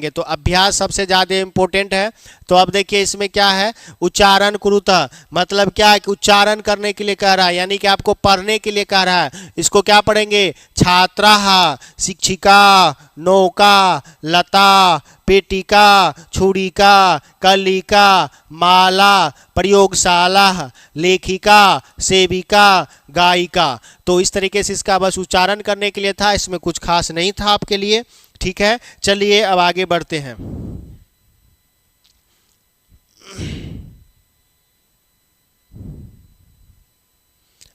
पढ़ेंगे। तो अभ्यास सबसे ज़्यादा इम्पोर्टेंट है। तो अब देखिए इसमें क्या है, उच्चारण कुरुतः, मतलब क्या है कि उच्चारण करने के लिए कह रहा है, यानी कि आपको पढ़ने के लिए कह रहा है। इसको क्या पढ़ेंगे, छात्राः, शिक्षिका, नौका, लता, पेटिका, छुरिका, कलिका, माला, प्रयोगशाला, लेखिका, सेविका, गायिका। तो इस तरीके से इसका बस उच्चारण करने के लिए था, इसमें कुछ खास नहीं था आपके लिए। ठीक है, चलिए अब आगे बढ़ते हैं।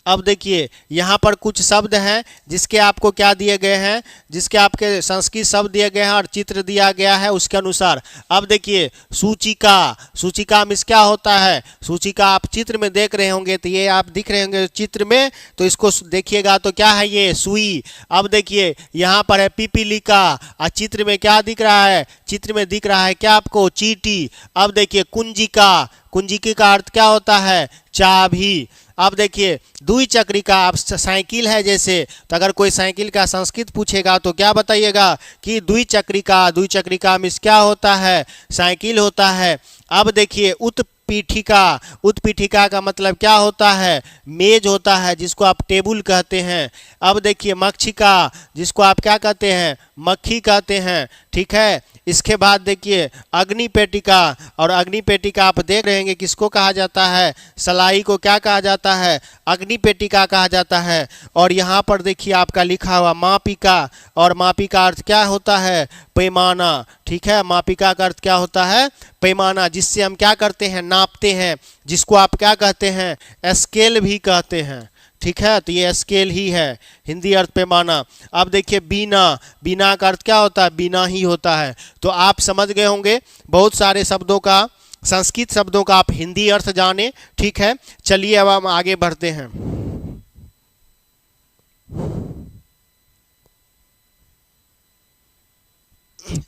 अब देखिए यहाँ पर कुछ शब्द हैं जिसके आपको क्या दिए गए हैं, जिसके आपके संस्कृत शब्द दिए गए हैं और चित्र दिया गया है उसके अनुसार। अब देखिए सूचिका, सूचिका में क्या होता है, सूचिका आप चित्र में देख रहे होंगे, तो ये आप दिख रहे होंगे चित्र में, तो इसको देखिएगा तो क्या है, ये सुई। अब देखिए यहाँ पर है पिपीलिका, और चित्र में क्या दिख रहा है, चित्र में दिख रहा है क्या आपको, चींटी। अब देखिए कुंजिका, कुंजिकी का अर्थ क्या होता है, चाबी। अब देखिए द्विचक्रिका, आप साइकिल है जैसे, तो अगर कोई साइकिल का संस्कृत पूछेगा तो क्या बताइएगा कि द्विचक्रिका, द्विचक्रिका में क्या होता है, साइकिल होता है। अब देखिए उत्पीठिका, उत्पीठिका का मतलब क्या होता है, मेज होता है जिसको आप टेबल कहते हैं। अब देखिए मक्षिका, जिसको आप क्या कहते हैं, मक्खी कहते हैं। ठीक है, इसके बाद देखिए अग्निपेटिका, और अग्निपेटिका आप देख रहे हैं किसको कहा जाता है, सलाई को क्या कहा जाता है, अग्निपेटिका कहा जाता है। और यहाँ पर देखिए आपका लिखा हुआ मापिका, और मापिका अर्थ क्या होता है, पैमाना। ठीक है, मापिका का अर्थ क्या होता है, पैमाना, जिससे हम क्या करते हैं, नापते हैं, जिसको आप क्या कहते हैं, स्केल भी कहते हैं। ठीक है, तो ये स्केल ही है, हिंदी अर्थ पैमाना। अब देखिए बीना, बीना का अर्थ क्या होता है, बीना ही होता है। तो आप समझ गए होंगे बहुत सारे शब्दों का, संस्कृत शब्दों का आप हिंदी अर्थ जाने। ठीक है, चलिए अब हम आगे बढ़ते हैं।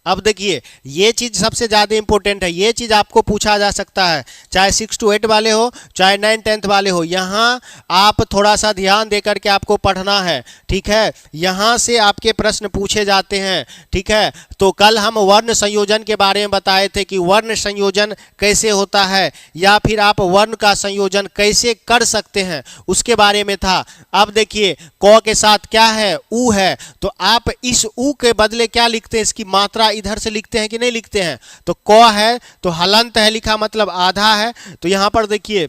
अब देखिए ये चीज़ सबसे ज़्यादा इंपॉर्टेंट है, ये चीज़ आपको पूछा जा सकता है, चाहे 6 to 8 वाले हो, चाहे 9 10th वाले हो। यहाँ आप थोड़ा सा ध्यान दे करके आपको पढ़ना है। ठीक है, यहाँ से आपके प्रश्न पूछे जाते हैं। ठीक है, तो कल हम वर्ण संयोजन के बारे में बताए थे कि वर्ण संयोजन कैसे होता है, या फिर आप वर्ण का संयोजन कैसे कर सकते हैं, उसके बारे में था। अब देखिए क के साथ क्या है, ऊ है, तो आप इस ऊ के बदले क्या लिखते हैं, इसकी मात्रा इधर से लिखते हैं कि नहीं लिखते हैं। तो क है तो हलंत है लिखा, मतलब आधा है, तो यहाँ पर देखिए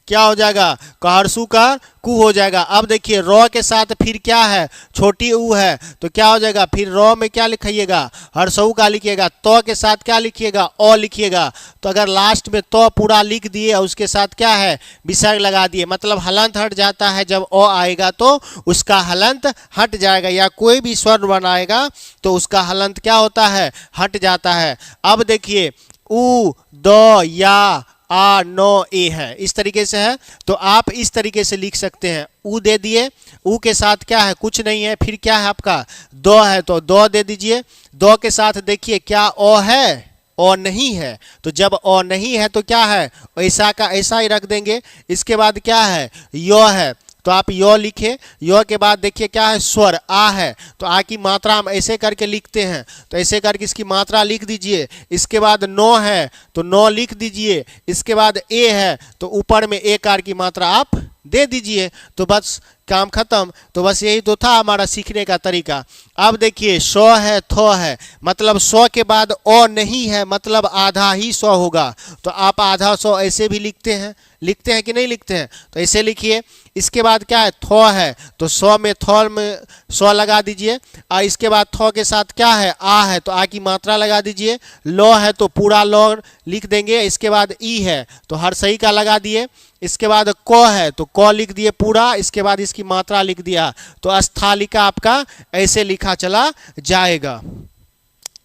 क्या हो जाएगा, कहरसू का कु हो जाएगा। अब देखिए रॉ के साथ फिर क्या है, छोटी ऊ है, तो क्या हो जाएगा, फिर रॉ में क्या लिखिएगा, हरसऊ का लिखिएगा। तो के साथ क्या लिखिएगा, ओ लिखिएगा। तो अगर लास्ट में तो पूरा लिख दिए और उसके साथ क्या है, विसर्ग लगा दिए, मतलब हलंत हट जाता है। जब ओ आएगा तो उसका हलंत हट जाएगा, या कोई भी स्वर बनाएगा तो उसका हलंत क्या होता है, हट जाता है। अब देखिए ऊ, दो, या, आ, नो, ए है, इस तरीके से है। तो आप इस तरीके से लिख सकते हैं, ऊ दे दिए, ऊ के साथ क्या है, कुछ नहीं है, फिर क्या है आपका, दो है, तो दो दे दीजिए। दो के साथ देखिए क्या ओ है, ओ नहीं है, तो जब ओ नहीं है तो क्या है, ऐसा का ऐसा ही रख देंगे। इसके बाद क्या है, यो है, तो आप यो लिखे। यो के बाद देखिए क्या है, स्वर आ है, तो आ की मात्रा हम ऐसे करके लिखते हैं, तो ऐसे करके इसकी मात्रा लिख दीजिए। इसके बाद नो है तो नो लिख दीजिए। इसके बाद ए है तो ऊपर में ए कार की मात्रा आप दे दीजिए, तो बस काम खत्म। तो बस यही तो था हमारा सीखने का तरीका। अब देखिए सौ है, थो है, मतलब 100 के बाद ओ नहीं है, मतलब आधा ही 100 होगा, तो आप आधा 100 ऐसे भी लिखते हैं, लिखते हैं कि नहीं लिखते हैं, तो ऐसे लिखिए। इसके बाद क्या है, थो है, तो 100 में थो में 100 लगा दीजिए। और इसके बाद थो के साथ क्या है, आ है, तो आ की मात्रा लगा दीजिए। लो है तो पूरा लो लिख देंगे। इसके बाद ई है तो हर सही का लगा दिए। इसके बाद को है तो को लिख दिए पूरा, इसके बाद इसकी मात्रा लिख दिया, तो स्थालिका आपका ऐसे लिखा चला जाएगा।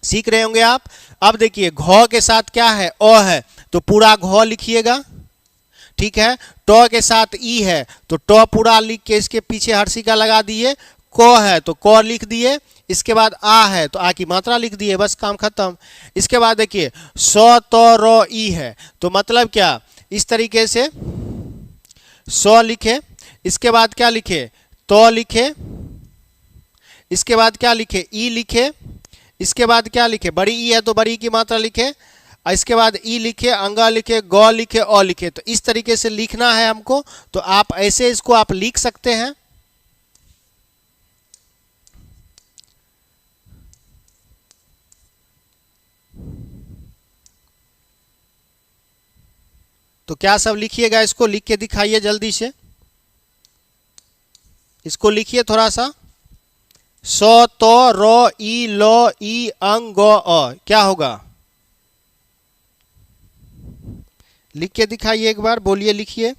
सीख रहे होंगे आप। अब देखिए घ के साथ क्या है, ओ है, तो पूरा घ लिखिएगा। ठीक है, टो के साथ ई है, तो टो पूरा लिख के इसके पीछे हर्षिका लगा दिए। को है तो को लिख दिए। इसके बाद आ है तो आ की मात्रा लिख दिए, बस काम खत्म। इसके बाद देखिए सो, तो, रो, ई है, तो मतलब क्या, इस तरीके से 100 लिखे। इसके बाद क्या लिखे, तो लिखे। इसके बाद क्या लिखे, ई लिखे। इसके बाद क्या लिखे, बड़ी ई है तो बड़ी ई की मात्रा लिखे, इसके बाद ई लिखे, अंगा लिखे, गौ लिखे, अ लिखे। तो इस तरीके से लिखना है हमको। तो आप ऐसे इसको आप लिख सकते हैं। तो क्या सब लिखिएगा, इसको लिख के दिखाइए जल्दी से, इसको लिखिए थोड़ा सा। सो तो रो ई लो ई अंग गो अ, क्या होगा, लिख के दिखाइए एक बार, बोलिए, लिखिए।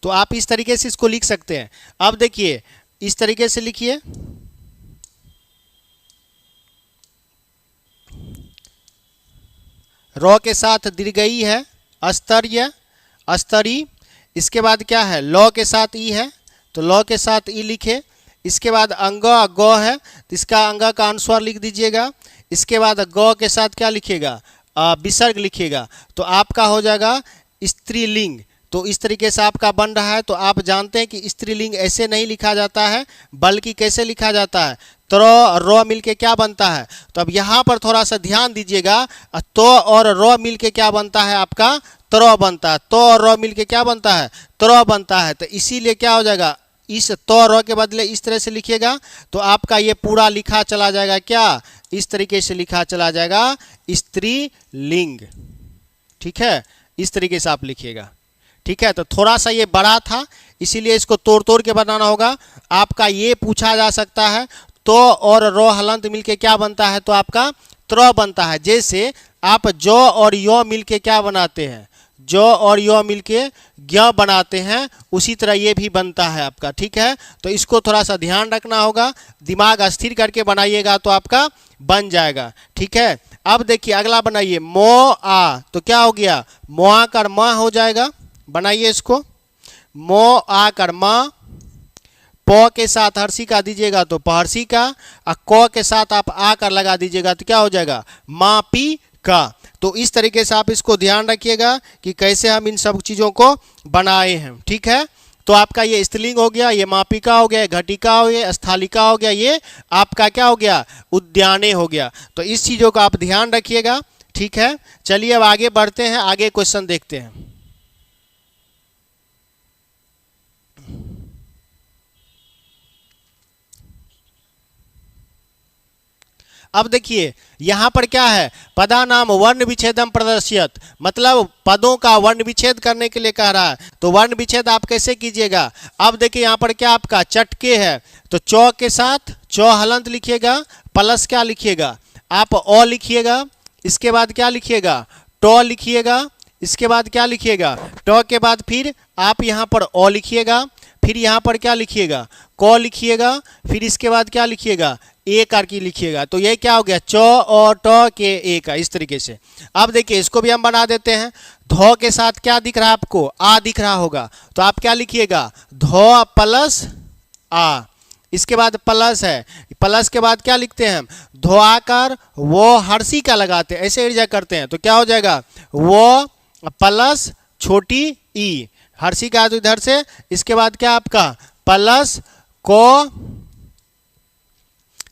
तो आप इस तरीके से इसको लिख सकते हैं। अब देखिए इस तरीके से लिखिए, रॉ के साथ दीर्घई है, अस्तर्य, अस्तरी। इसके बाद क्या है, लॉ के साथ ई है तो लॉ के साथ ई लिखे। इसके बाद अंग गौ है तो इसका अंग का अनुस्वार लिख दीजिएगा। इसके बाद गौ के साथ क्या लिखिएगा, विसर्ग लिखिएगा। तो आपका हो जाएगा स्त्रीलिंग। तो इस तरीके से आपका बन रहा है। तो आप जानते हैं कि स्त्रीलिंग ऐसे नहीं लिखा जाता है, बल्कि कैसे लिखा जाता है, त्रो और रो मिलके क्या बनता है। तो अब यहाँ पर थोड़ा सा ध्यान दीजिएगा, तो और रो मिलके क्या बनता है, आपका त्रो बनता है। तो और रो मिलके क्या बनता है, त्रो बनता है। तो इसीलिए क्या हो जाएगा, इस तो रो के बदले इस तरह से लिखिएगा तो आपका ये पूरा लिखा चला जाएगा, क्या, इस तरीके से लिखा चला जाएगा, स्त्रीलिंग। ठीक है, इस तरीके से आप लिखिएगा। ठीक है, तो थोड़ा सा ये बड़ा था इसीलिए इसको तोड़ तोड़ के बनाना होगा। आपका ये पूछा जा सकता है, तो और रो हलंत मिलके क्या बनता है, तो आपका त्रो बनता है। जैसे आप जो और यो मिलके क्या बनाते हैं, जो और यो मिलके ज्ञ बनाते हैं, उसी तरह ये भी बनता है आपका। ठीक है, तो इसको थोड़ा सा ध्यान रखना होगा, दिमाग स्थिर करके बनाइएगा तो आपका बन जाएगा। ठीक है, अब देखिए अगला बनाइए, मो आ। तो क्या हो गया, मोआ कर म हो जाएगा। बनाइए इसको, मो आ कर म। प के साथ हर्षी का दीजिएगा तो पहर्षी का, और क के साथ आप आ कर लगा दीजिएगा तो क्या हो जाएगा, मापी का। तो इस तरीके से आप इसको ध्यान रखिएगा कि कैसे हम इन सब चीज़ों को बनाए हैं। ठीक है, तो आपका ये स्त्रीलिंग हो गया, ये मापिका हो गया, घटिका हो गया, स्थालिका हो गया, ये आपका क्या हो गया, उद्याने हो गया। तो इस चीज़ों का आप ध्यान रखिएगा। ठीक है, चलिए अब आगे बढ़ते हैं, आगे क्वेश्चन देखते हैं। अब देखिए यहाँ पर क्या है, पदा नाम वर्ण विच्छेदम प्रदर्शित, मतलब पदों का वर्ण विच्छेद करने के लिए कह रहा है। तो वर्ण विच्छेद आप कैसे कीजिएगा। अब देखिए यहाँ पर क्या आपका चटके है, तो चौ के साथ चौ हलंत लिखिएगा, प्लस क्या लिखिएगा, आप अ लिखिएगा। इसके बाद क्या लिखिएगा, टो लिखिएगा। इसके बाद क्या लिखिएगा, टो के बाद फिर आप यहाँ पर अ लिखिएगा। फिर यहाँ पर क्या लिखिएगा, क लिखिएगा। फिर इसके बाद क्या लिखिएगा, ए करके लिखिएगा। तो ये क्या हो गया, चौ और ट के ए का, इस तरीके से। अब देखिए इसको भी हम बना देते हैं। धो के साथ क्या दिख रहा है आपको, आ दिख रहा होगा। तो आप क्या लिखिएगा, धो प्लस आ। इसके बाद प्लस है, प्लस के बाद क्या लिखते हैं हम, धोआकर वो हर्षी का लगाते हैं, ऐसे ईर्जा करते हैं। तो क्या हो जाएगा, वो प्लस छोटी ई, हर्षी का तो इधर से। इसके बाद क्या आपका प्लस को,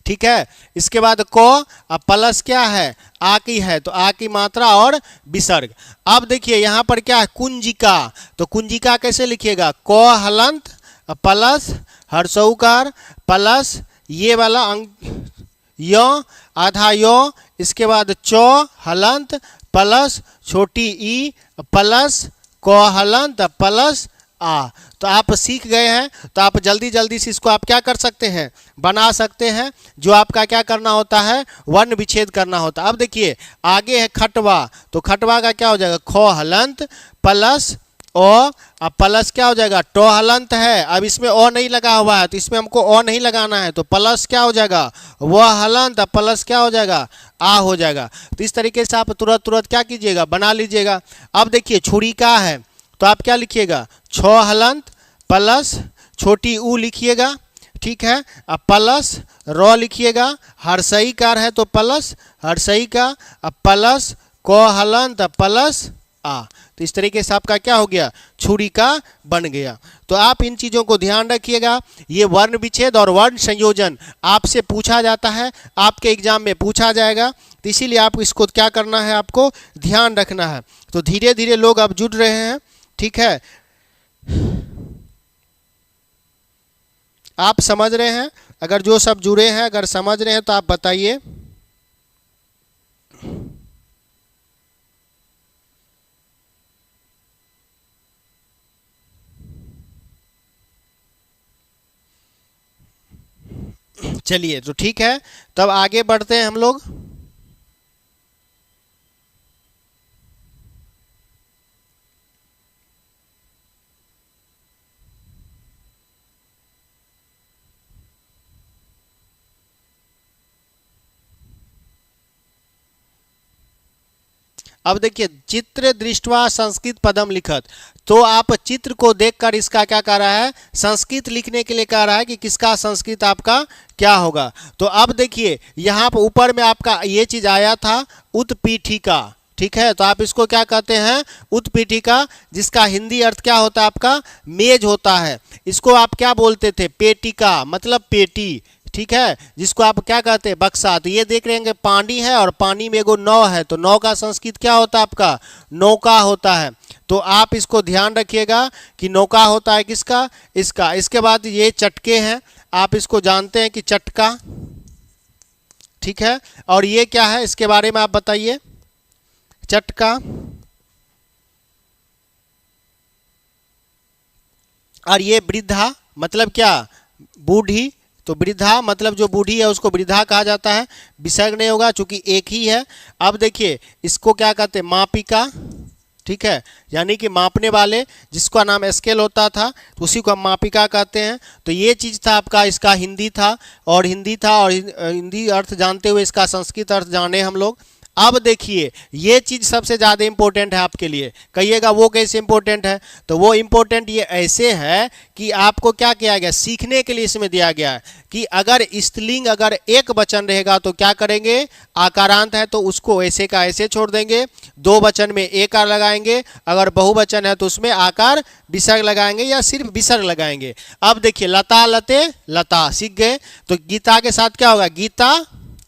ठीक है। इसके बाद को, अब प्लस क्या है, आ की है, तो आ की मात्रा और विसर्ग। अब देखिए यहाँ पर क्या है, कुंजिका। तो कुंजिका कैसे लिखिएगा, को हलंत प्लस हर्षौकार प्लस ये वाला अंक यो, आधा यो। इसके बाद चौ हलंत प्लस छोटी ई प्लस को हलंत प्लस आ। तो आप सीख गए हैं, तो आप जल्दी जल्दी से इसको आप क्या कर सकते हैं, बना सकते हैं। जो आपका क्या करना होता है, वर्ण विच्छेद करना होता है। अब देखिए आगे है खटवा। तो खटवा का क्या हो जाएगा, खो हलंत प्लस ओ, अब प्लस क्या हो जाएगा, टो हलंत है। अब इसमें ओ नहीं लगा हुआ है तो इसमें हमको ओ नहीं लगाना है, तो प्लस क्या हो जाएगा, वह हलंत प्लस क्या हो जाएगा, आ हो जाएगा। तो इस तरीके से आप तुरंत तुरंत क्या कीजिएगा, बना लीजिएगा। अब देखिए छुरिका है, तो आप क्या लिखिएगा, छो हलंत प्लस छोटी ऊ लिखिएगा। ठीक है, अब प्लस रो लिखिएगा। हर्षईकार है तो प्लस हर्षई का, अब प्लस को हलंत प्लस आ। तो इस तरीके से आपका क्या हो गया, छुरी का बन गया। तो आप इन चीज़ों को ध्यान रखिएगा। ये वर्ण विच्छेद और वर्ण संयोजन आपसे पूछा जाता है, आपके एग्जाम में पूछा जाएगा। तो इसीलिए आप इसको क्या करना है, आपको ध्यान रखना है। तो धीरे धीरे लोग अब जुड़ रहे हैं, ठीक है, आप समझ रहे हैं। अगर जो सब जुड़े हैं अगर समझ रहे हैं तो आप बताइए। चलिए तो ठीक है, तब आगे बढ़ते हैं हम लोग। अब देखिए, चित्र दृष्ट्वा संस्कृत पदम लिखत। तो आप चित्र को देखकर इसका क्या कर रहा है, संस्कृत लिखने के लिए कह रहा है कि किसका संस्कृत आपका क्या होगा। तो अब देखिए यहाँ पर ऊपर में आपका ये चीज आया था उत्पीठिका, ठीक है। तो आप इसको क्या कहते हैं, उत्पीठिका, जिसका हिंदी अर्थ क्या होता है आपका, मेज होता है। इसको आप क्या बोलते थे, पेटिका, मतलब पेटी, ठीक है, जिसको आप क्या कहते हैं, बक्सा। तो ये देख रहे हैं पानी है और पानी में एगो नाव है, तो नाव का संस्कृत क्या होता है आपका, नौका होता है। तो आप इसको ध्यान रखिएगा कि नौका होता है किसका, इसका। इसके बाद ये चटके हैं, आप इसको जानते हैं कि चटका, ठीक है। और ये क्या है, इसके बारे में आप बताइए, चटका। और ये वृद्धा मतलब क्या, बूढ़ी। तो वृद्धा मतलब जो बूढ़ी है उसको वृद्धा कहा जाता है, विसर्ग नहीं होगा चूंकि एक ही है। अब देखिए इसको क्या कहते हैं, मापिका, ठीक है, यानी कि मापने वाले, जिसका नाम स्केल होता था उसी को हम मापिका कहते हैं। तो ये चीज़ था आपका, इसका हिंदी था और हिंदी अर्थ जानते हुए इसका संस्कृत अर्थ जाने हम लोग। अब देखिए ये चीज़ सबसे ज़्यादा इंपॉर्टेंट है आपके लिए, कहिएगा वो कैसे इंपॉर्टेंट है। तो वो इंपॉर्टेंट ये ऐसे है कि आपको क्या किया गया, सीखने के लिए इसमें दिया गया है कि अगर स्त्रीलिंग अगर एक वचन रहेगा तो क्या करेंगे, आकारांत है तो उसको ऐसे का ऐसे छोड़ देंगे, दो वचन में एकार लगाएंगे, अगर बहुवचन है तो उसमें आकार विसर्ग लगाएंगे या सिर्फ विसर्ग लगाएंगे। अब देखिए लता लते लता सीख गए, तो गीता के साथ क्या होगा, गीता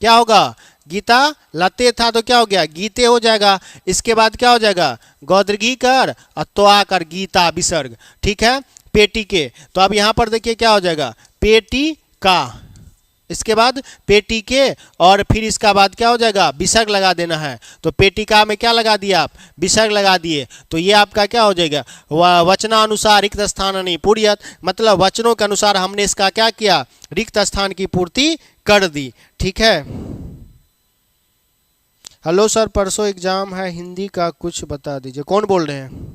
क्या होगा, गीता। लते था तो क्या हो गया, गीते हो जाएगा। इसके बाद क्या हो जाएगा, गौदगी कर और तो आकर गीता विसर्ग, ठीक है। पेटी के, तो अब यहाँ पर देखिए क्या हो जाएगा, पेटी का। इसके बाद पेटी के और फिर इसका बाद क्या हो जाएगा, विसर्ग लगा देना है। तो पेटिका में क्या लगा दिया आप, विसर्ग लगा दिए। तो ये आपका क्या हो जाएगा, वचनानुसार रिक्त स्थान नहीं पूर्यत, मतलब वचनों के अनुसार हमने इसका क्या किया, रिक्त स्थान की पूर्ति कर दी, ठीक है। हेलो सर, परसों एग्जाम है हिंदी का, कुछ बता दीजिए। कौन बोल रहे हैं,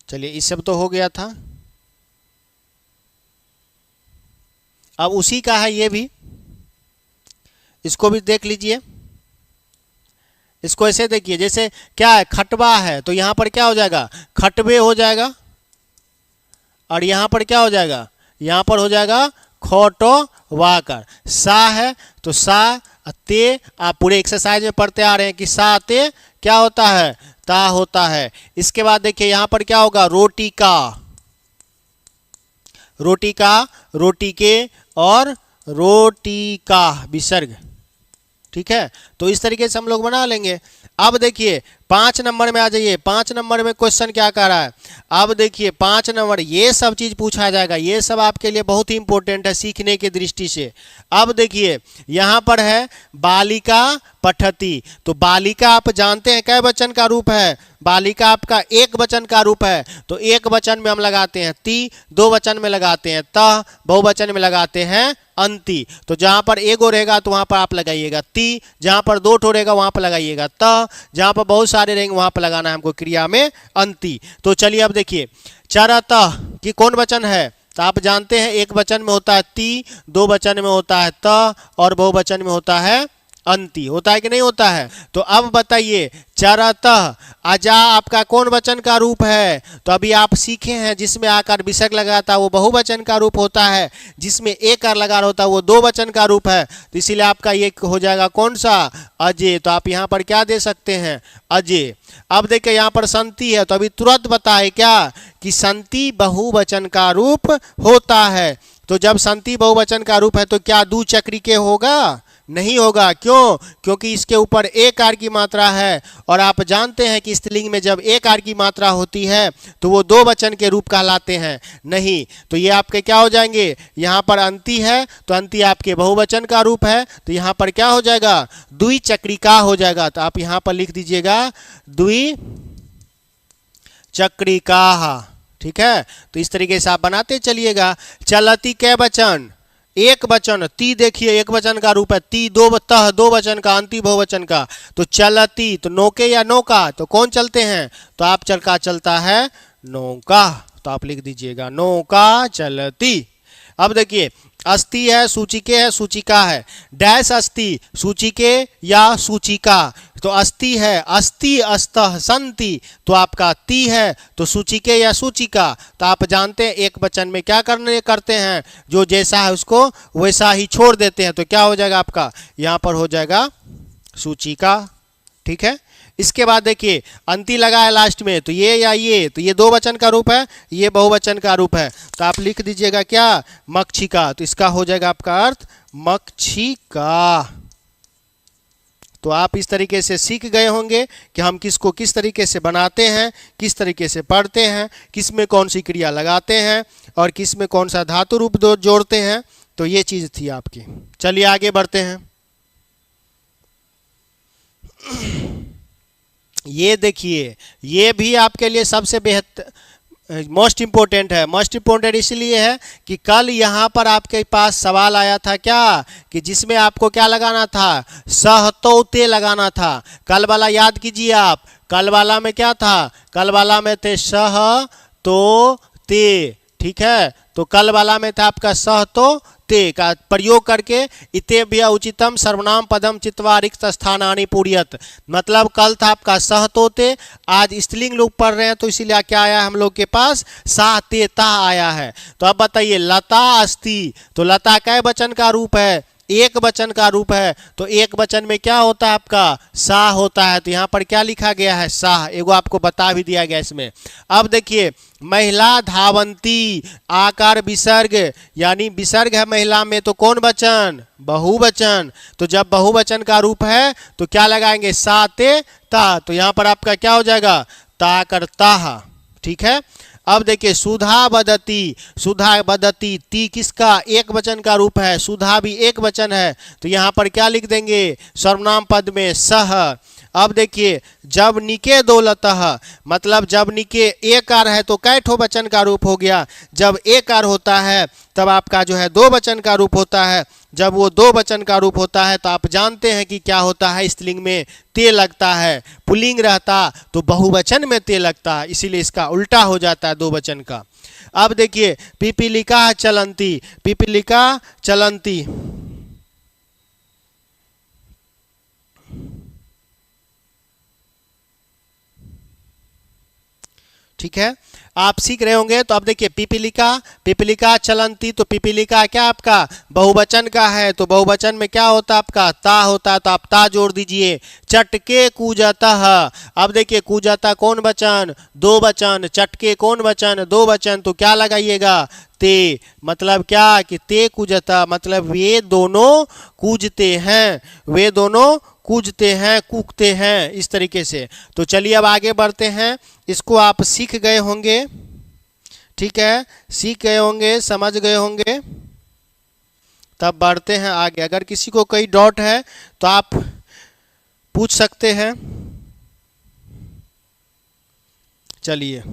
चलिए इस सब तो हो गया था। अब उसी का है ये भी, इसको भी देख लीजिए। इसको ऐसे देखिए, जैसे क्या है, खटवा है तो यहाँ पर क्या हो जाएगा, खटवे हो जाएगा। और यहाँ पर क्या हो जाएगा, यहाँ पर हो जाएगा खोटो वाकर। सा है तो सा ते, आप पूरे एक्सरसाइज में पढ़ते आ रहे हैं कि सा ते क्या होता है, ता होता है। इसके बाद देखिए यहाँ पर क्या होगा, रोटी का, रोटी का, रोटी के और रोटी का विसर्ग, ठीक है। तो इस तरीके से हम लोग बना लेंगे। अब देखिए 5 नंबर में आ जाइए। 5 नंबर में क्वेश्चन क्या कर रहा है, अब देखिए 5 नंबर ये सब चीज़ पूछा जाएगा, ये सब आपके लिए बहुत ही इंपॉर्टेंट है सीखने की दृष्टि से। अब देखिए यहाँ पर है बालिका पठती। तो बालिका आप जानते हैं कै वचन का रूप है, बालिका आपका एक वचन का रूप है। तो एक वचन में हम लगाते हैं ती, दो वचन में लगाते हैं तह, बहुवचन में लगाते हैं अंति। तो जहाँ पर एगो रहेगा तो वहाँ पर आप लगाइएगा ती, जहाँ पर दो ठो रहेगा वहाँ पर लगाइएगा तह, जहाँ पर बहुत सारे रहेंगे वहाँ पर लगाना है हमको क्रिया में अंति। तो चलिए अब देखिए चरतः कि कौन वचन है, तो आप जानते हैं एक वचन में होता है ती, दो वचन में होता है त और बहुवचन में होता है अंति होता है कि नहीं होता है। तो अब बताइए चरतः अजा आपका कौन वचन का रूप है? तो अभी आप सीखे हैं जिसमें आकार विसर्ग लगा था वो बहुवचन का रूप होता है, जिसमें एकार लगा होता है वो दो वचन का रूप है। तो इसीलिए आपका ये हो जाएगा कौन सा? अजय। तो आप यहाँ पर क्या दे सकते हैं? अजय। अब देखिए यहाँ पर संति है, तो अभी तुरंत बताए क्या कि संति बहुवचन का रूप होता है। तो जब संति बहुवचन का रूप है तो क्या द्विचक्री के होगा? नहीं होगा। क्यों? क्योंकि इसके ऊपर एक आर की मात्रा है, और आप जानते हैं कि स्त्रीलिंग में जब एक आर की मात्रा होती है तो वो दो वचन के रूप कहलाते हैं। नहीं, तो ये आपके क्या हो जाएंगे? यहाँ पर अंति है तो अंति आपके बहुवचन का रूप है, तो यहाँ पर क्या हो जाएगा? द्विचक्रिका हो जाएगा। तो आप यहाँ पर लिख दीजिएगा द्विचक्रिका। ठीक है, तो इस तरीके से आप बनाते चलिएगा। चलती कै वचन? एक वचन। ती देखिए एक वचन का रूप है, ती दो तह दो वचन का, अंति बहुवचन का। तो चलती तो नौके या नौका, तो कौन चलते हैं? तो आप चलका चलता है नौका। तो आप लिख दीजिएगा नौका चलती। अब देखिए अस्ति है, सूचिके है, सूचिका है। डैश अस्ति, सूचिके या सूचिका। तो अस्ति है, अस्ति अस्तः संति, तो आपका ती है तो सूचिके या सूचिका। तो आप जानते हैं एक वचन में क्या करते हैं, जो जैसा है उसको वैसा ही छोड़ देते हैं। तो क्या हो जाएगा आपका? यहाँ पर हो जाएगा सूचिका। ठीक है, इसके बाद देखिए अंति लगा है लास्ट में, तो ये या ये, तो ये दो वचन का रूप है, ये बहुवचन का रूप है। तो आप लिख दीजिएगा क्या? मक्षिका। तो इसका हो जाएगा आपका अर्थ मक्षिका। तो आप इस तरीके से सीख गए होंगे कि हम किसको किस तरीके से बनाते हैं, किस तरीके से पढ़ते हैं, किस में कौन सी क्रिया लगाते हैं और किस में कौन सा धातु रूप जोड़ते हैं। तो ये चीज़ थी आपकी। चलिए आगे बढ़ते हैं। ये देखिए ये भी आपके लिए सबसे बेहतर मोस्ट इम्पोर्टेंट है। मोस्ट इम्पोर्टेंट इसलिए है कि कल यहाँ पर आपके पास सवाल आया था क्या कि जिसमें आपको क्या लगाना था? सह तो ते लगाना था। कल वाला याद कीजिए आप, कल वाला में क्या था? कल वाला में थे सह तो ते। ठीक है, तो कल वाला में था आपका सह तो ते का प्रयोग करके इतेभ्य उचितम सर्वनाम पदम चित्वा रिक्त स्थानानि पूर्यत। मतलब कल था आपका सह तो ते, आज स्त्रीलिंग लोग पढ़ रहे हैं तो इसीलिए क्या आया हम लोग के पास? सा ते ता आया है। तो अब बताइए लता अस्ति, तो लता कै वचन का रूप है? एक वचन का रूप है। तो एक वचन में क्या होता है आपका? सा होता है। तो यहाँ पर क्या लिखा गया है? साह। एगो आपको बता भी दिया गया इसमें। अब देखिए महिला धावंती, आकार विसर्ग, यानी विसर्ग है महिला में, तो कौन वचन? बहुवचन। तो जब बहुवचन का रूप है तो क्या लगाएंगे? सा ते ता। तो यहाँ पर आपका क्या हो जाएगा? ता करता। ठीक है, अब देखिए सुधा बदती, सुधा बदती, ती किसका? एक वचन का रूप है, सुधा भी एक वचन है। तो यहाँ पर क्या लिख देंगे? सर्वनाम पद में सह। अब देखिए जब निके दौलतः, मतलब जब निके एक आर है तो कै ठो वचन का रूप हो गया? जब एक आर होता है तब आपका जो है दो वचन का रूप होता है। जब वो दो वचन का रूप होता है तो आप जानते हैं कि क्या होता है? स्त्रीलिंग में ते लगता है, पुल्लिंग रहता तो बहुवचन में ते लगता है, इसीलिए इसका उल्टा हो जाता है दो वचन का। अब देखिए पिपीलिका चलंती, पिपीलिका चलंती। ठीक है, आप सीख रहे होंगे। तो अब देखिए पिपीलिका, पिपीलिका चलंती, तो पिपीलिका क्या आपका? बहुवचन का है। तो बहुवचन में क्या होता है आपका? ता होता है, तो आप ता जोड़ दीजिए। चटके कूजतः, अब देखिए कूजता कौन वचन? दो वचन। चटके कौन वचन? दो वचन। तो क्या लगाइएगा? ते। मतलब क्या कि ते कूजता, मतलब वे दोनों कूजते हैं, वे दोनों कूजते हैं, कूकते हैं, इस तरीके से। तो चलिए अब आगे बढ़ते हैं। इसको आप सीख गए होंगे। ठीक है, सीख गए होंगे, समझ गए होंगे। तब बढ़ते हैं आगे। अगर किसी को कोई डाउट है तो आप पूछ सकते हैं। चलिए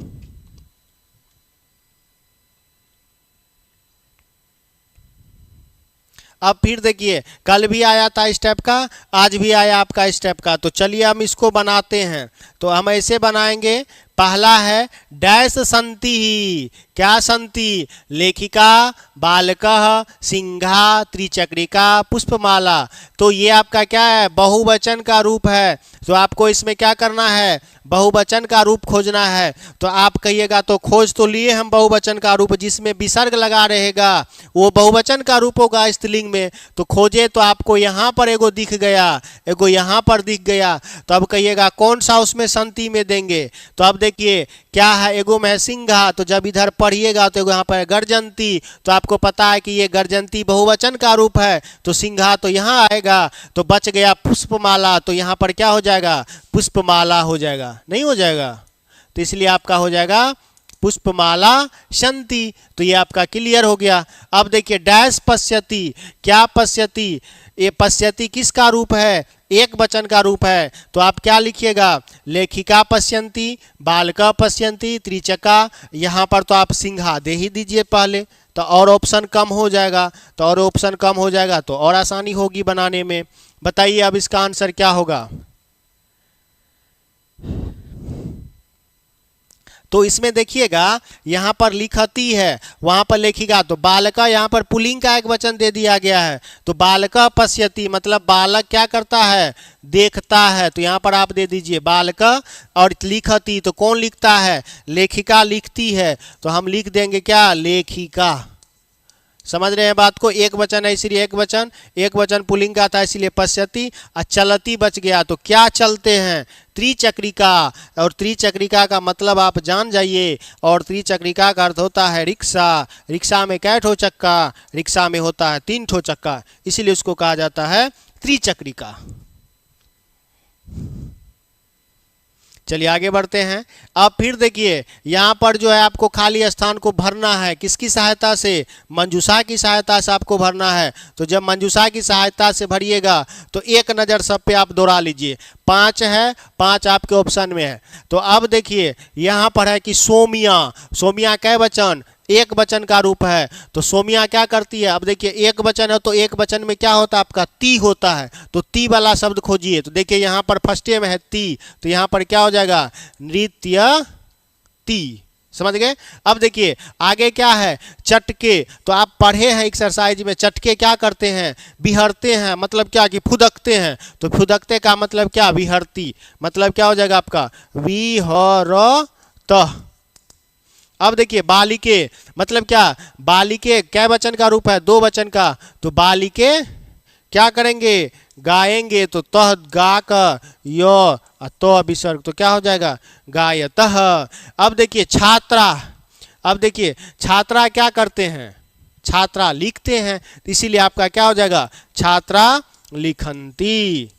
अब फिर देखिए कल भी आया था इस टाइप का, आज भी आया आपका इस टाइप का। तो चलिए हम इसको बनाते हैं। तो हम ऐसे बनाएंगे, पहला है डैश संति ही, क्या संति, लेखिका, बालकः, सिंहा, त्रिचक्रिका, पुष्पमाला। तो ये आपका क्या है, बहुवचन का रूप है। तो आपको इसमें क्या करना है, बहुवचन का रूप खोजना है। तो आप कहिएगा तो खोज तो लिए हम बहुवचन का रूप जिसमें विसर्ग लगा रहेगा, वो बहुवचन का रूप होगा स्त्रीलिंग में। तो खोजे तो आपको यहाँ पर एगो दिख गया, एगो यहाँ पर दिख गया। तो अब कहिएगा कौन सा उसमें संति में देंगे। तो अब देखिए क्या है, एगो में है सिंहा, तो जब इधर पढ़िएगा तो यहाँ पर गर्जंती, तो आपको पता है कि ये गर्जंती बहुवचन का रूप है, तो सिंहा तो यहाँ आएगा। तो बच गया पुष्पमाला, तो यहाँ पर क्या हो जाएगा, पुष्पमाला हो जाएगा, नहीं हो जाएगा। तो इसलिए आपका हो जाएगा पुष्पमाला शंति। तो ये आपका क्लियर हो गया। अब देखिए डैश पश्यति, क्या पश्यति, ये पश्यति किसका रूप है, एक वचन का रूप है। तो आप क्या लिखिएगा, लेखिका पश्यन्ति, बालका पश्यन्ति, त्रिचका। यहाँ पर तो आप सिंहा दे ही दीजिए पहले, तो और ऑप्शन कम हो जाएगा। तो और ऑप्शन कम हो जाएगा तो और आसानी होगी बनाने में। बताइए अब इसका आंसर क्या होगा। तो इसमें देखिएगा यहाँ पर लिखती है, वहाँ पर लेखिका। तो बालका यहाँ पर पुल्लिंग का एक वचन दे दिया गया है। तो बालका पश्यति मतलब बालक क्या करता है, देखता है। तो यहाँ पर आप दे दीजिए बालका, और लिखती तो कौन लिखता है, लेखिका लिखती है। तो हम लिख देंगे क्या, लेखिका। समझ रहे हैं बात को, एक वचन है इसलिए एक वचन पुल्लिंग का था इसलिए पश्यति। और चलती बच गया, तो क्या चलते हैं, त्रिचक्रिका। और त्रिचक्रिका का मतलब आप जान जाइए। और त्रिचक्रिका का अर्थ होता है रिक्शा। रिक्शा में कै ठो चक्का, रिक्शा में होता है 3 ठो चक्का, इसीलिए उसको कहा जाता है त्रिचक्रिका। चलिए आगे बढ़ते हैं। अब फिर देखिए यहाँ पर जो है आपको खाली स्थान को भरना है, किसकी सहायता से, मंजूषा की सहायता से आपको भरना है। तो जब मंजूषा की सहायता से भरिएगा तो एक नज़र सब पे आप दोहरा लीजिए। 5 है, 5 आपके ऑप्शन में है। तो अब देखिए यहाँ पर है कि सोमिया, सोमिया कै वचन, एक वचन का रूप है। तो सोमिया क्या करती है, अब देखिए एक वचन है तो एक वचन में क्या होता है आपका, ती होता है। तो ती वाला शब्द खोजिए। तो देखिए यहाँ पर फर्स्टे में है ती, तो यहाँ पर क्या हो जाएगा, नृत्य ती। समझ गए। अब देखिए आगे क्या है, चटके। तो आप पढ़े हैं एक्सरसाइज में, चटके क्या करते हैं, बिहरते हैं। मतलब क्या कि फुदकते हैं। तो फुदकते का मतलब क्या, विहरती। मतलब क्या हो जाएगा आपका, विहरत। अब देखिए बालिके मतलब क्या, बालिके क्या वचन का रूप है, 2 वचन का। तो बालिके क्या करेंगे, गाएंगे। तो तह गा का यो तो विसर्ग, तो क्या हो जाएगा, गायतः। अब देखिए छात्रा, अब देखिए छात्रा क्या करते हैं, छात्रा लिखते हैं। इसीलिए आपका क्या हो जाएगा, छात्रा लिखंती।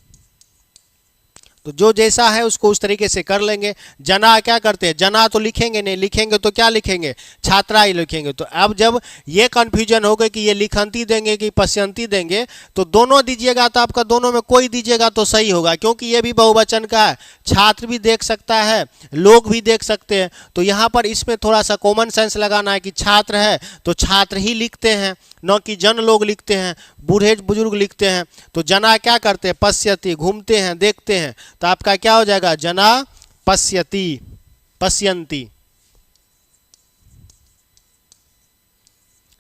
तो जो जैसा है उसको उस तरीके से कर लेंगे। जना क्या करते हैं, जना तो लिखेंगे नहीं, लिखेंगे तो क्या लिखेंगे, छात्रा ही लिखेंगे। तो अब जब ये कन्फ्यूजन हो गई कि ये लिखंती देंगे कि पश्यंती देंगे, तो दोनों दीजिएगा तो आपका दोनों में कोई दीजिएगा तो सही होगा, क्योंकि ये भी बहुवचन का है। छात्र भी देख सकता है, लोग भी देख सकते हैं। तो यहाँ पर इसमें थोड़ा सा कॉमन सेंस लगाना है कि छात्र है तो छात्र ही लिखते हैं, न कि जन लोग लिखते हैं, बूढ़े बुजुर्ग लिखते हैं। तो जना क्या करते हैं, पश्यति, घूमते हैं, देखते हैं। तो आपका क्या हो जाएगा, जना पश्यति, पश्यन्ति।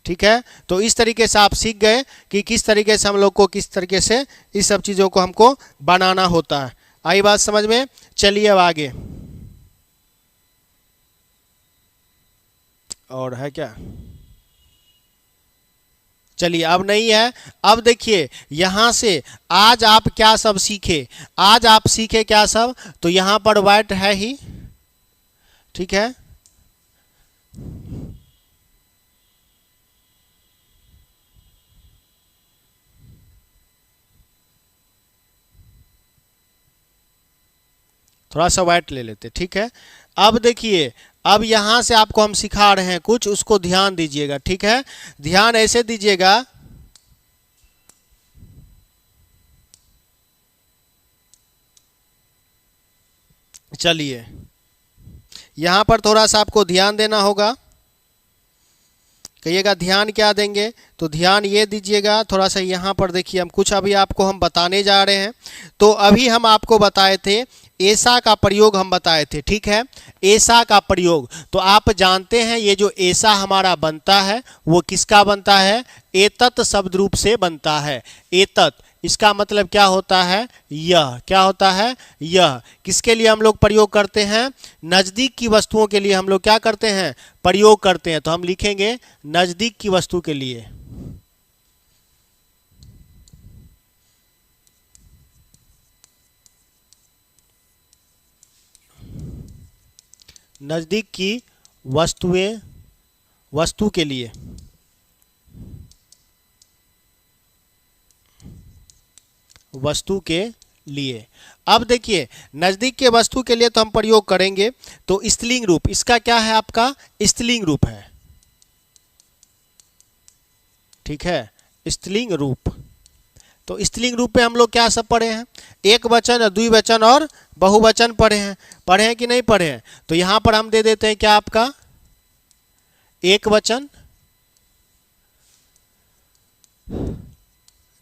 ठीक है। तो इस तरीके से आप सीख गए कि किस तरीके से हम लोग को, किस तरीके से इस सब चीज़ों को हमको बनाना होता है। आई बात समझ में। चलिए अब आगे और है क्या, चलिए अब नहीं है। अब देखिए यहाँ से आज आप क्या सब सीखे, आज आप सीखे क्या सब। तो यहाँ पर वाइट है ही, ठीक है। थोड़ा सा वाइट ले लेते, ठीक है। अब देखिए अब यहाँ से आपको हम सिखा रहे हैं कुछ, उसको ध्यान दीजिएगा, ठीक है। ध्यान ऐसे दीजिएगा, चलिए यहाँ पर थोड़ा सा आपको ध्यान देना होगा। कहिएगा ध्यान क्या देंगे, तो ध्यान ये दीजिएगा थोड़ा सा। यहाँ पर देखिए हम कुछ अभी आपको हम बताने जा रहे हैं। तो अभी हम आपको बताए थे ऐसा का प्रयोग हम बताए थे, ठीक है। ऐसा का प्रयोग, तो आप जानते हैं ये जो ऐसा हमारा बनता है वो किसका बनता है, एतत शब्द रूप से बनता है। एतत, इसका मतलब क्या होता है, यह। क्या होता है, यह। किसके लिए हम लोग प्रयोग करते हैं, नज़दीक की वस्तुओं के लिए हम लोग क्या करते हैं, प्रयोग करते हैं। तो हम लिखेंगे नज़दीक की वस्तु के लिए, नज़दीक की वस्तु के लिए। वस्तु के लिए। अब देखिए नज़दीक के वस्तु के लिए तो हम प्रयोग करेंगे, तो स्त्रीलिंग रूप, इसका क्या है आपका, स्त्रीलिंग रूप है, ठीक है, स्त्रीलिंग रूप। तो स्त्रीलिंग रूप में हम लोग क्या सब पढ़े हैं, एक वचन, द्विवचन और बहुवचन पढ़े हैं कि नहीं पढ़े हैं। तो यहां पर हम दे देते हैं क्या आपका, एक वचन,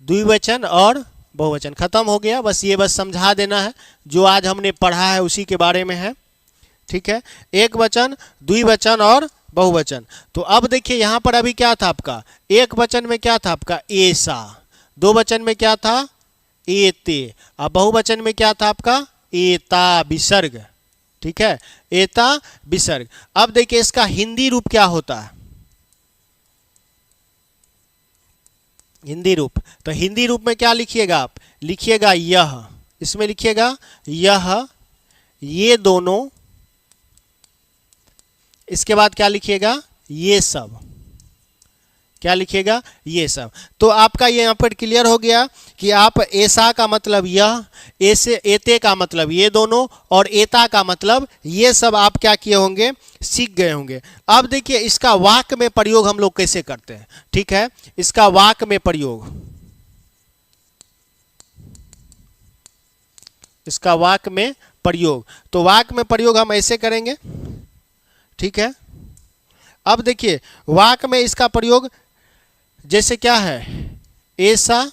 द्विवचन और बहुवचन। खत्म हो गया, बस ये बस समझा देना है, जो आज हमने पढ़ा है उसी के बारे में है, ठीक है। एक वचन, द्विवचन और बहुवचन। तो अब देखिए यहां पर अभी क्या था आपका, एक वचन में क्या था आपका, ऐसा। दो वचन में क्या था, एते। अब बहुवचन में क्या था आपका, एता विसर्ग, ठीक है, एता विसर्ग। अब देखिए इसका हिंदी रूप क्या होता है, हिंदी रूप। तो हिंदी रूप में क्या लिखिएगा आप, लिखिएगा यह, इसमें लिखिएगा यह, ये दोनों, इसके बाद क्या लिखिएगा, ये सब। क्या लिखिएगा, ये सब। तो आपका ये यहाँ पर क्लियर हो गया कि आप ऐसा का मतलब यह, ऐसे, एते का मतलब ये दोनों, और एता का मतलब ये सब आप क्या किए होंगे, सीख गए होंगे। अब देखिए इसका वाक्य में प्रयोग हम लोग कैसे करते हैं, ठीक है। इसका वाक्य में प्रयोग, इसका वाक्य में प्रयोग, तो वाक्य में प्रयोग हम ऐसे करेंगे, ठीक है। अब देखिए वाक्य में इसका प्रयोग जैसे क्या है, ऐसा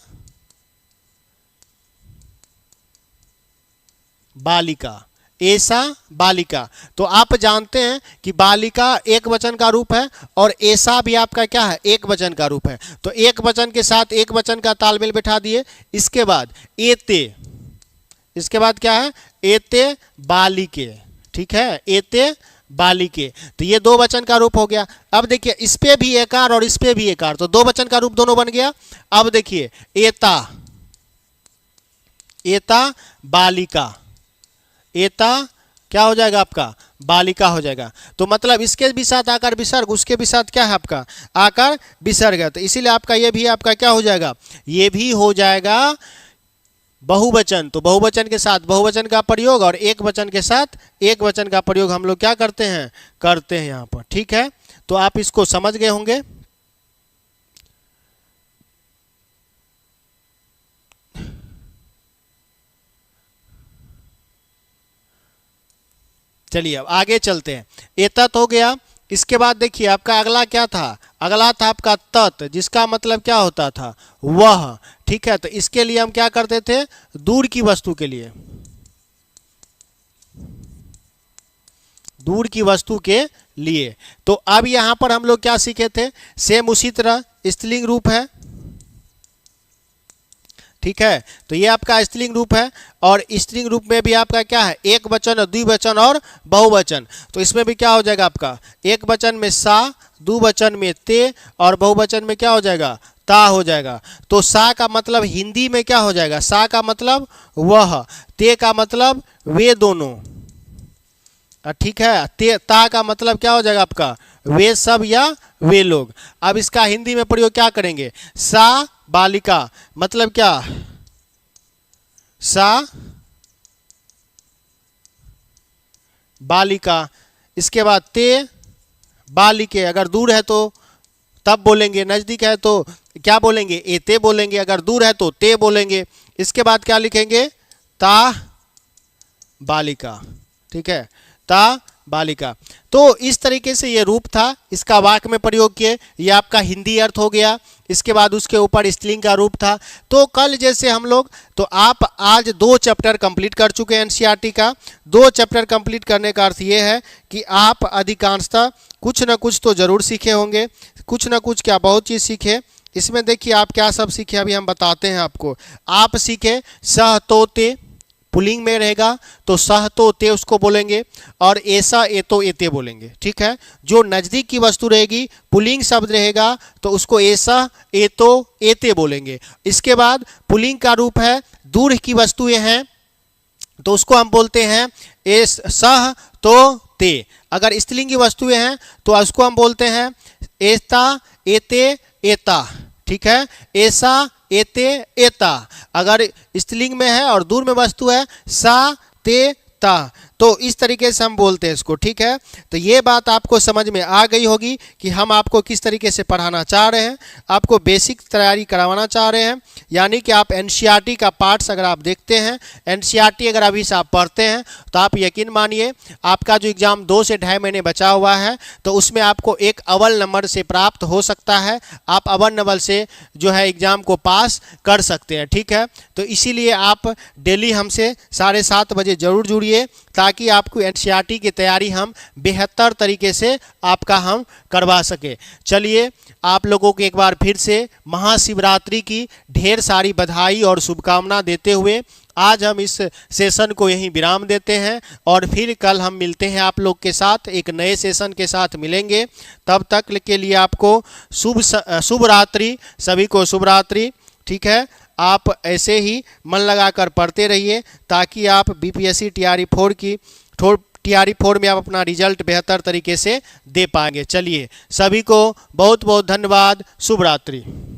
बालिका, ऐसा बालिका। तो आप जानते हैं कि बालिका एक वचन का रूप है और ऐसा भी आपका क्या है, एक वचन का रूप है। तो एक वचन के साथ एक वचन का तालमेल बैठा दिए। इसके बाद एते, इसके बाद क्या है, एते बालिके, ठीक है, एते बालिके। तो ये दो वचन का रूप हो गया। अब देखिए इस पे भी एकार और इस पे भी एकार, तो दो वचन का रूप दोनों बन गया। अब देखिए एता, एता बालिका, एता क्या हो जाएगा आपका, बालिका हो जाएगा। तो मतलब इसके भी साथ आकार विसर्ग, उसके भी साथ क्या है आपका, आकार विसर्ग है। तो इसीलिए आपका ये भी आपका क्या हो जाएगा, ये भी हो जाएगा बहुवचन। तो बहुवचन के साथ बहुवचन का प्रयोग और एक वचन के साथ एक वचन का प्रयोग हम लोग क्या करते हैं, करते हैं यहाँ पर, ठीक है। तो आप इसको समझ गए होंगे। चलिए अब आगे चलते हैं। एतत हो गया। इसके बाद देखिए आपका अगला क्या था, अगला था आपका तत्, जिसका मतलब क्या होता था, वह, ठीक है। तो इसके लिए हम क्या करते थे, दूर की वस्तु के लिए, दूर की वस्तु के लिए। तो अब यहां पर हम लोग क्या सीखे थे, सेम उसी तरह स्त्रीलिंग रूप है, ठीक है। तो ये आपका स्त्रीलिंग रूप है और स्त्रीलिंग रूप में भी आपका क्या है, एक वचन, द्विवचन और बहुवचन। तो इसमें भी क्या हो जाएगा आपका, एक वचन में सा, द्विवचन में ते और बहुवचन में क्या हो जाएगा, ता हो जाएगा। तो सा का मतलब हिंदी में क्या हो जाएगा, सा का मतलब वह, ते का मतलब वे दोनों, ठीक है। ते, ता का मतलब क्या हो जाएगा आपका, वे सब या वे लोग। अब इसका हिंदी में प्रयोग क्या करेंगे, सा बालिका मतलब क्या, सा बालिका। इसके बाद ते बालिके, अगर दूर है तो तब बोलेंगे, नजदीक है तो क्या बोलेंगे, एते बोलेंगे, अगर दूर है तो ते बोलेंगे। इसके बाद क्या लिखेंगे, ता बालिका, ठीक है, ता बालिका। तो इस तरीके से ये रूप था, इसका वाक्य में प्रयोग किए, ये आपका हिंदी अर्थ हो गया। इसके बाद उसके ऊपर स्त्रीलिंग का रूप था। तो कल जैसे हम लोग, तो आप आज 2 चैप्टर कंप्लीट कर चुके हैं एनसीईआरटी का। 2 चैप्टर कंप्लीट करने का अर्थ ये है कि आप अधिकांशतः कुछ ना कुछ तो जरूर सीखे होंगे, कुछ ना कुछ क्या बहुत चीज़ सीखे। इसमें देखिए आप क्या सब सीखे, अभी हम बताते हैं आपको। आप सीखे सह तो ते, पुलिंग में रहेगा तो सह तो ते उसको बोलेंगे, और ऐसा ए तो एते बोलेंगे, ठीक है। जो नज़दीक की वस्तु रहेगी, पुलिंग शब्द रहेगा तो उसको ऐसा ए तो एते बोलेंगे। इसके बाद पुलिंग का रूप है, दूर की वस्तुएं हैं तो उसको हम बोलते हैं एस सह तो ते। अगर स्त्रीलिंग की वस्तुएं हैं तो उसको हम बोलते हैं एता एते एता, ठीक है, ऐसा एते एता। अगर स्त्रीलिंग में है और दूर में वस्तु है सा ते ता, तो इस तरीके से हम बोलते हैं इसको, ठीक है। तो ये बात आपको समझ में आ गई होगी कि हम आपको किस तरीके से पढ़ाना चाह रहे हैं। आपको बेसिक तैयारी करवाना चाह रहे हैं, यानी कि आप एनसीईआरटी का पार्ट्स अगर आप देखते हैं, एनसीईआरटी अगर अभी से आप पढ़ते हैं तो आप यकीन मानिए आपका जो एग्ज़ाम 2 से 2.5 महीने बचा हुआ है तो उसमें आपको एक अव्वल नंबर से प्राप्त हो सकता है। आप अव्वल नंबर से जो है एग्ज़ाम को पास कर सकते हैं, ठीक है। तो इसीलिए आप डेली हमसे 7:30 बजे जरूर जुड़िए, ताकि आपको एनसीईआरटी की तैयारी हम बेहतर तरीके से आपका हम करवा सके। चलिए आप लोगों को एक बार फिर से महाशिवरात्रि की ढेर सारी बधाई और शुभकामना देते हुए आज हम इस सेशन को यहीं विराम देते हैं, और फिर कल हम मिलते हैं आप लोग के साथ, एक नए सेशन के साथ मिलेंगे। तब तक के लिए आपको शुभ रात्रि, सभी को शुभ रात्रि, ठीक है। आप ऐसे ही मन लगाकर पढ़ते रहिए ताकि आप बीपीएससी TRE4 में आप अपना रिजल्ट बेहतर तरीके से दे पाएंगे। चलिए सभी को बहुत बहुत धन्यवाद, शुभ रात्रि।